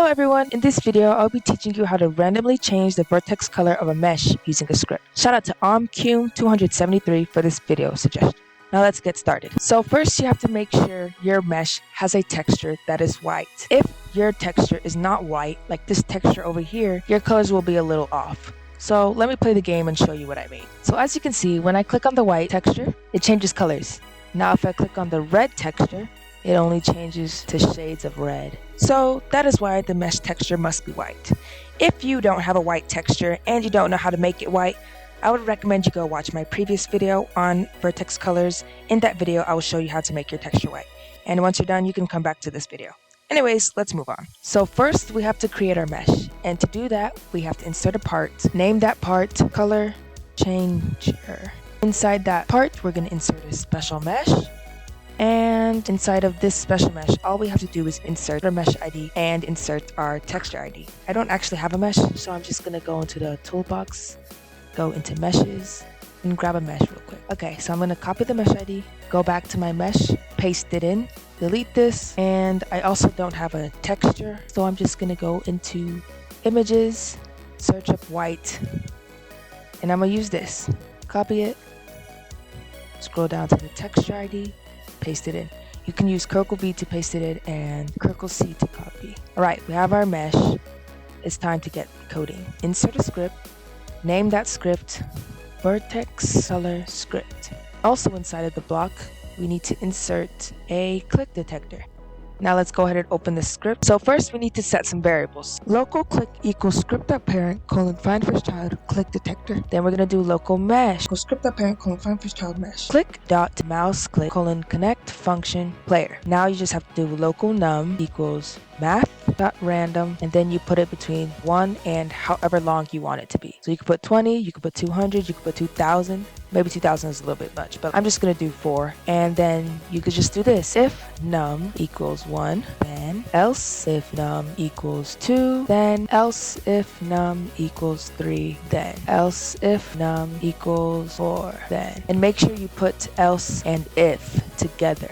everyone, in this video I'll be teaching you how to randomly change the vertex color of a mesh using a script. Shout out to OmCum273 for this video suggestion. Now let's get started. So first you have to make sure your mesh has a texture that is white. If your texture is not white, like this texture over here, your colors will be a little off. So let me play the game and show you what I mean. So as you can see, when I click on the white texture, it changes colors. Now if I click on the red texture, it only changes to shades of red. So that is why the mesh texture must be white. If you don't have a white texture and you don't know how to make it white, I would recommend you go watch my previous video on vertex colors. In that video, I will show you how to make your texture white. And once you're done, you can come back to this video. Anyways, let's move on. So first we have to create our mesh. And to do that, we have to insert a part. Name that part color changer. Inside that part, we're going to insert a special mesh. And inside of this special mesh, all we have to do is insert our mesh ID and insert our texture ID. I don't actually have a mesh, so I'm just going to go into the toolbox, go into meshes, and grab a mesh real quick. Okay, so I'm going to copy the mesh ID, go back to my mesh, paste it in, delete this, and I also don't have a texture, so I'm just going to go into images, search up white, and I'm going to use this. Copy it, scroll down to the texture ID, paste it in. You can use Curl V to paste it in and Curl C to copy. Alright, we have our mesh. It's time to get coding. Insert a script. Name that script Vertex Color Script. Also inside of the block, we need to insert a click detector. Now let's go ahead and open the script. So first we need to set some variables. Local click equals script.parent find first child click detector. Then we're going to do local mesh equals script.parent find first child mesh. Click dot mouse click connect function player. Now you just have to do local num equals math.random, and then you put it between 1 and however long you want it to be. So you could put 20, you could put 200, you could put 2000. Maybe 2000 is a little bit much, but I'm just going to do 4. And then you could just do this. If num equals 1, then else. If num equals 2, then else. If num equals 3, then else. If num equals 4, then. And make sure you put else and if together.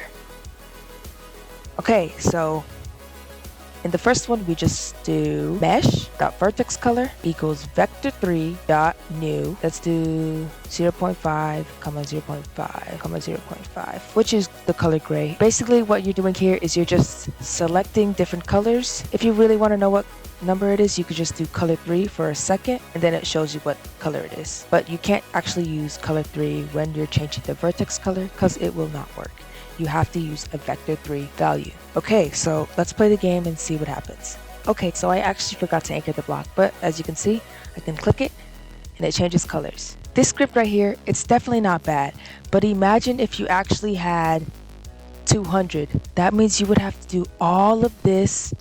Okay, so in the first one, we just do mesh.vertexcolor equals vector3.new. Let's do 0.5, 0.5, 0.5, which is the color gray. Basically, what you're doing here is you're just selecting different colors. If you really want to know what number it is, you could just do color 3 for a second, and then it shows you what color it is. But you can't actually use color 3 when you're changing the vertex color because it will not work. You have to use a vector 3 value. Okay, so let's play the game and see what happens. Okay, so I actually forgot to anchor the block, but as you can see, I can click it and it changes colors. This script right here, it's definitely not bad, but imagine if you actually had 200. That means you would have to do all of this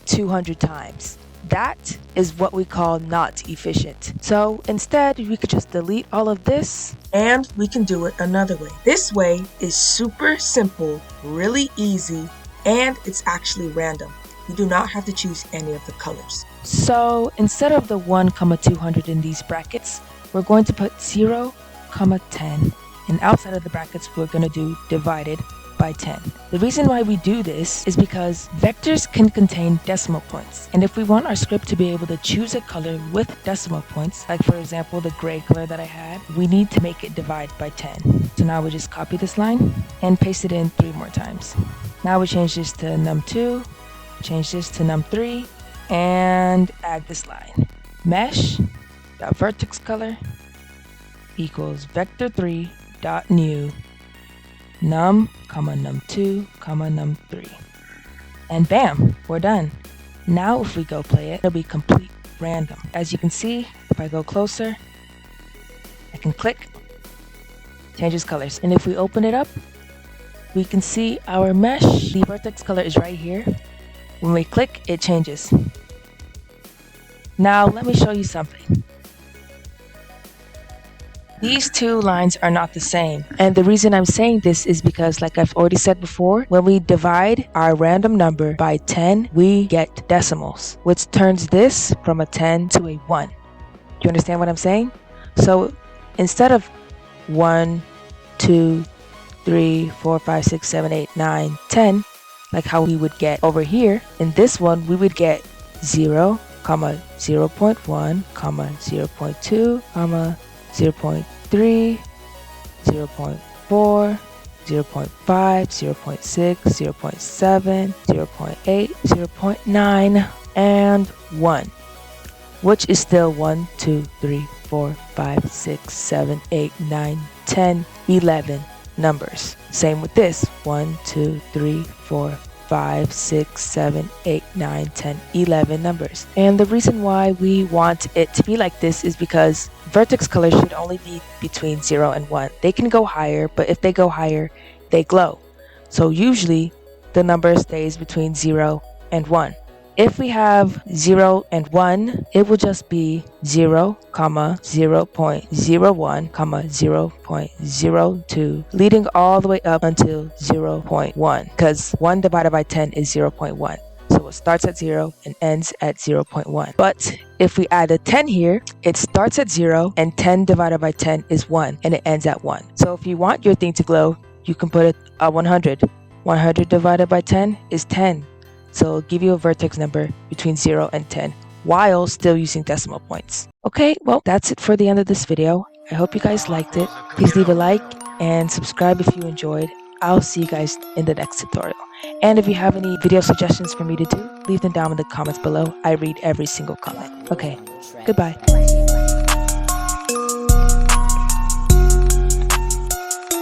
200 times. That is what we call not efficient. So instead, we could just delete all of this and we can do it another way. This way is super simple, really easy, and it's actually random. You do not have to choose any of the colors. So instead of the 1,200 in these brackets, we're going to put 0,10, and outside of the brackets, we're going to do divided by 10. The reason why we do this is because vectors can contain decimal points, and if we want our script to be able to choose a color with decimal points, like for example the gray color that I had, we need to make it divide by 10. So now we just copy this line and paste it in 3 more times. Now we change this to num2, change this to num3, and add this line. Mesh.vertexcolor equals vector3.new num, num2, num3. And bam, we're done. Now if we go play it, it'll be complete random. As you can see, if I go closer, I can click, changes colors. And if we open it up, we can see our mesh. The vertex color is right here. When we click, it changes. Now let me show you something. These two lines are not the same, and the reason I'm saying this is because, like I've already said before, when we divide our random number by 10, we get decimals, which turns this from a 10 to a 1. Do you understand what I'm saying? So instead of 1, 2, 3, 4, 5, 6, 7, 8, 9, 10, like how we would get over here, in this one we would get 0, comma 0.1, comma 0.2, comma 0.3, 0.4, 0.5, 0.6, 0.7, 0.8, 0.9, and 1, which is still 1, 2, 3, 4, 5, 6, 7, 8, 9, 10, 11 numbers. Same with this, 1, 2, 3, 4, 5, 6, 7, 8, 9, 10, 11 numbers. And the reason why we want it to be like this is because vertex colors should only be between 0 and 1. They can go higher, but if they go higher, they glow. So usually the number stays between 0 and 1. If we have 0 and 1, it will just be 0, 0.01, 0.02, leading all the way up until 0.1, because 1 divided by 10 is 0.1. So it starts at 0 and ends at 0.1. But if we add a 10 here, it starts at 0 and 10 divided by 10 is 1 and it ends at 1. So if you want your thing to glow, you can put it at 100. 100 divided by 10 is 10. So it'll give you a vertex number between 0 and 10 while still using decimal points. Okay, well, that's it for the end of this video. I hope you guys liked it. Please leave a like and subscribe if you enjoyed. I'll see you guys in the next tutorial. And if you have any video suggestions for me to do, leave them down in the comments below. I read every single comment. Okay, goodbye.